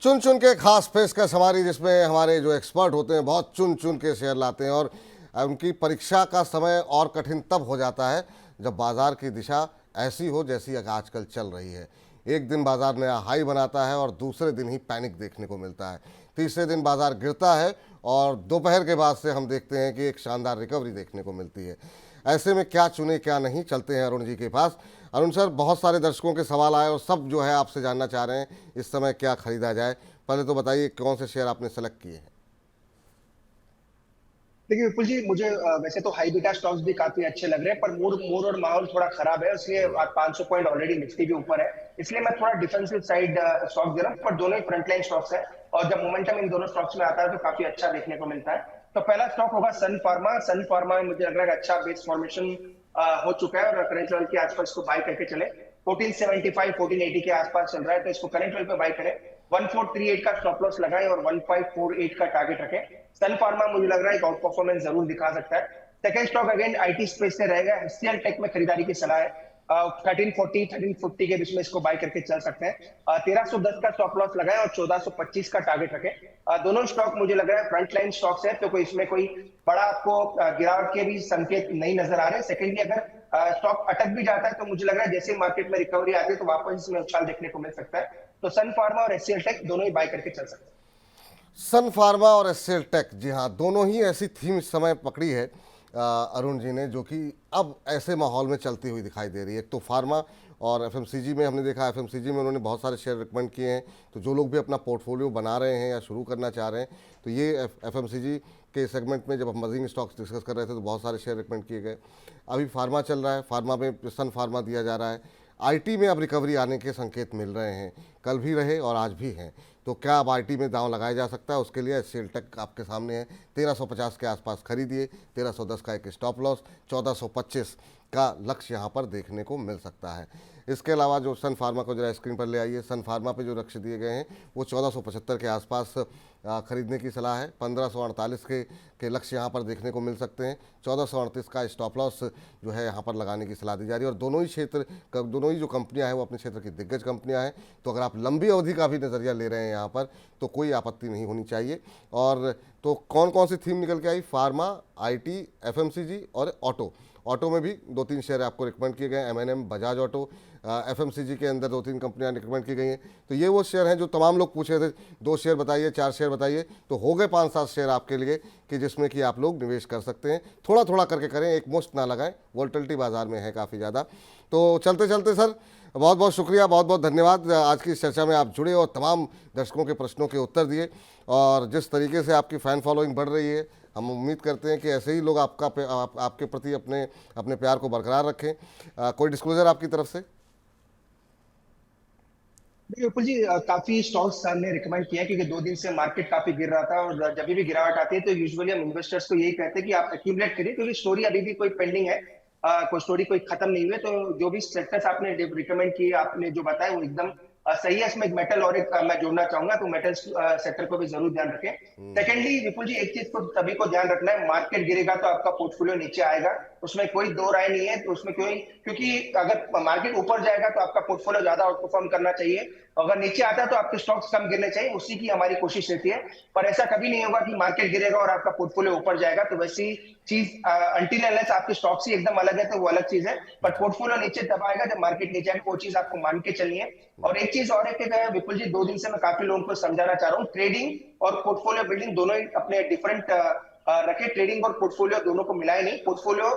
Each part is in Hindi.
चुन चुन के खास पेशकश हमारी, जिसमें हमारे जो एक्सपर्ट होते हैं बहुत चुन चुन के शेयर लाते हैं और उनकी परीक्षा का समय और कठिन तब हो जाता है जब बाजार की दिशा ऐसी हो जैसी आजकल चल रही है। एक दिन बाजार नया हाई बनाता है और दूसरे दिन ही पैनिक देखने को मिलता है। तीसरे दिन बाजार गिरता है और दोपहर के बाद से हम देखते हैं कि एक शानदार रिकवरी देखने को मिलती है। ऐसे में क्या चुने क्या नहीं, चलते हैं अरुण जी के पास। अरुण सर, बहुत सारे दर्शकों के सवाल आए और सब जो है आपसे जानना चाह रहे हैं इस समय क्या खरीदा जाए। पहले तो बताइए कौन से शेयर आपने सेलेक्ट किए हैं। देखिए विपुल जी, मुझे वैसे तो हाई बीटा स्टॉक्स भी काफी अच्छे लग रहे हैं, पर मूड और माहौल थोड़ा खराब है, इसलिए 500 पॉइंट ऑलरेडी निफ्टी के ऊपर है, इसलिए मैं थोड़ा डिफेंसिव साइड स्टॉक दे रहा हूँ। पर दोनों ही फ्रंटलाइन स्टॉक्स है और जब मोमेंटम इन दोनों स्टॉक्स में आता है तो काफी अच्छा देखने को मिलता है। तो पहला स्टॉक होगा सन फार्मा। सन फार्मा में मुझे लग रहा है अच्छा बेस फॉर्मेशन हो चुका है और करंट लेवल के आसपास इसको बाय करके चले। 1475 1480 के आसपास चल रहा है, तो इसको करंट लेवल पे बाय करें। 1438 का स्टॉप लॉस लगाएं और 1548 का टारगेट रखें। सन फार्मा मुझे लग रहा है एक आउट परफॉर्मेंस जरूर दिखा सकता है। Second stock again IT space से रहेगा। एचसीएल टेक में खरीदारी की सलाह है। 1340 1350 के बीच में इसको बाय करके चल सकते हैं। 1310 का स्टॉप लॉस लगाएं और 1425 का टारगेट रखें। दोनों स्टॉक मुझे लग रहा है फ्रंट लाइन स्टॉक्स है, तो कोई इसमें कोई बड़ा आपको गिरावट के भी संकेत नहीं नजर आ रहे। सेकेंडली, अगर स्टॉक अटक भी जाता है तो मुझे लग रहा है जैसे मार्केट में रिकवरी आती है तो वापस इसमें उछाल देखने को मिल सकता है। तो सन फार्मा और एचसीएल टेक दोनों ही बाय करके चल सकते हैं। सन फार्मा और एचसीएल टेक, जी हाँ, दोनों ही ऐसी थीम इस समय पकड़ी है अरुण जी ने, जो कि अब ऐसे माहौल में चलती हुई दिखाई दे रही है। एक तो फार्मा और एफएमसीजी में हमने देखा, एफएमसीजी में उन्होंने बहुत सारे शेयर रिकमेंड किए हैं। तो जो लोग भी अपना पोर्टफोलियो बना रहे हैं या शुरू करना चाह रहे हैं, तो ये एफएमसीजी के सेगमेंट में जब हम मजीद स्टॉक्स डिस्कस कर रहे थे तो बहुत सारे शेयर रिकमेंड किए गए। अभी फार्मा चल रहा है, फार्मा में सन फार्मा दिया जा रहा है। आईटी में अब रिकवरी आने के संकेत मिल रहे हैं, कल भी रहे और आज भी हैं। तो क्या अब आईटी में दांव लगाया जा सकता है? उसके लिए एचसीएल टेक आपके सामने है। 1350 के आसपास खरीदिए, 1310 का एक स्टॉप लॉस, 1425 का लक्ष्य यहाँ पर देखने को मिल सकता है। इसके अलावा जो सन फार्मा को जरा स्क्रीन पर ले आइए, सन फार्मा पे जो लक्ष्य दिए गए हैं वो 1475 के आसपास खरीदने की सलाह है। 1548 के लक्ष्य यहाँ पर देखने को मिल सकते हैं। 1438 का स्टॉप लॉस जो है यहाँ पर लगाने की सलाह दी जा रही है। और दोनों ही जो कंपनियाँ हैं वो अपने क्षेत्र की दिग्गज कंपनियाँ हैं, तो अगर आप लंबी अवधि का भी नज़रिया ले रहे हैं यहाँ पर तो कोई आपत्ति नहीं होनी चाहिए। और तो कौन कौन सी थीम निकल के आई? फार्मा, आईटी, एफएमसीजी और ऑटो। ऑटो में भी 2-3 शेयर आपको रिकमेंड किए गए हैं, एमएनएम, बजाज ऑटो। एफएमसीजी के अंदर 2-3 कंपनियां रिकमेंड की गई हैं। तो ये वो शेयर हैं जो तमाम लोग पूछ रहे थे, 2 शेयर बताइए, 4 शेयर बताइए, तो हो गए 5-7 शेयर आपके लिए कि जिसमें कि आप लोग निवेश कर सकते हैं। थोड़ा थोड़ा करके करें, एक मुश्त ना लगाएं, वोलेटिलिटी बाजार में है काफ़ी ज़्यादा। तो चलते चलते सर, बहुत बहुत शुक्रिया, बहुत बहुत धन्यवाद। आज की इस चर्चा में आप जुड़े और तमाम दर्शकों के प्रश्नों के उत्तर दिए। और जिस तरीके से आपकी फ़ैन फॉलोइंग बढ़ रही है, हम उम्मीद करते हैं कि ऐसे ही लोग आपके प्रति अपने प्यार को बरकरार रखें। कोई डिस्क्लोजर आपकी तरफ से? विपुल जी, काफी स्टॉक्स हमने रिकमेंड किया है क्योंकि 2 दिन से मार्केट काफी गिर रहा था और जब भी गिरावट आती है तो यूजुअली हम इन्वेस्टर्स को यही कहते हैं कि आप एक्यूमुलेट करिए, क्योंकि स्टोरी अभी भी कोई पेंडिंग है। कोई स्टोरी कोई खत्म नहीं हुई है। तो जो भी सेक्टर्स आपने रिकमेंड किए, आपने जो बताया वो एकदम सही है। इसमें एक मेटल और एक मैं जोड़ना चाहूंगा, तो मेटल सेक्टर को भी जरूर ध्यान रखें। सेकेंडली विपुल जी, एक चीज को सभी को ध्यान रखना है, मार्केट गिरेगा तो आपका पोर्टफोलियो नीचे आएगा, उसमें कोई दो राय नहीं है। तो उसमें क्योंकि अगर मार्केट ऊपर जाएगा तो आपका पोर्टफोलियो ज्यादा आउट परफॉर्म करना चाहिए, अगर नीचे आता है तो आपके स्टॉक्स कम गिरने चाहिए, उसी की हमारी कोशिश रहती है। पर ऐसा कभी नहीं होगा कि मार्केट गिरेगा और आपका पोर्टफोलियो ऊपर जाएगा। तो वैसी चीज अनटिल अनलेस आपके स्टॉक्स ही एकदम अलग है तो वो अलग चीज है, पर पोर्टफोलियो नीचे तब आएगा जब मार्केट नीचे आएगा, वो चीज आपको मान के चलनी है। और एक चीज और है कि विपुल जी, 2 दिन से मैं काफी लोगों को समझाना चाह रहा हूँ, ट्रेडिंग और पोर्टफोलियो बिल्डिंग दोनों ही अपने डिफरेंट रखे। ट्रेडिंग और पोर्टफोलियो दोनों को मिलाए नहीं। पोर्टफोलियो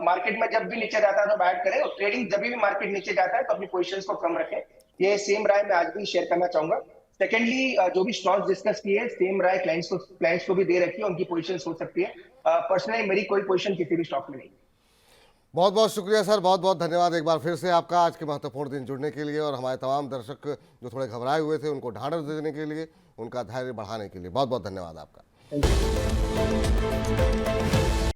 मार्केट में जब भी नीचे जाता है तो ऐड करें, और ट्रेडिंग जब भी मार्केट नीचे जाता है तो अपनी पोजीशंस को कम रखें। ये सेम राय मैं आज भी शेयर करना चाहूंगा। सेकेंडली, जो भी स्टॉक्स डिस्कस किए, सेम राय क्लाइंट्स को भी दे रखी है, उनकी पोजीशन हो सकती है। पर्सनली मेरी कोई पोजीशन किसी भी स्टॉक में नहीं। बहुत बहुत शुक्रिया सर, बहुत बहुत धन्यवाद एक बार फिर से आपका आज के महत्वपूर्ण दिन जुड़ने के लिए और हमारे तमाम दर्शक जो थोड़े घबराए हुए थे उनको ढांढस देने के लिए, उनका धैर्य बढ़ाने के लिए बहुत बहुत धन्यवाद आपका। Thank you.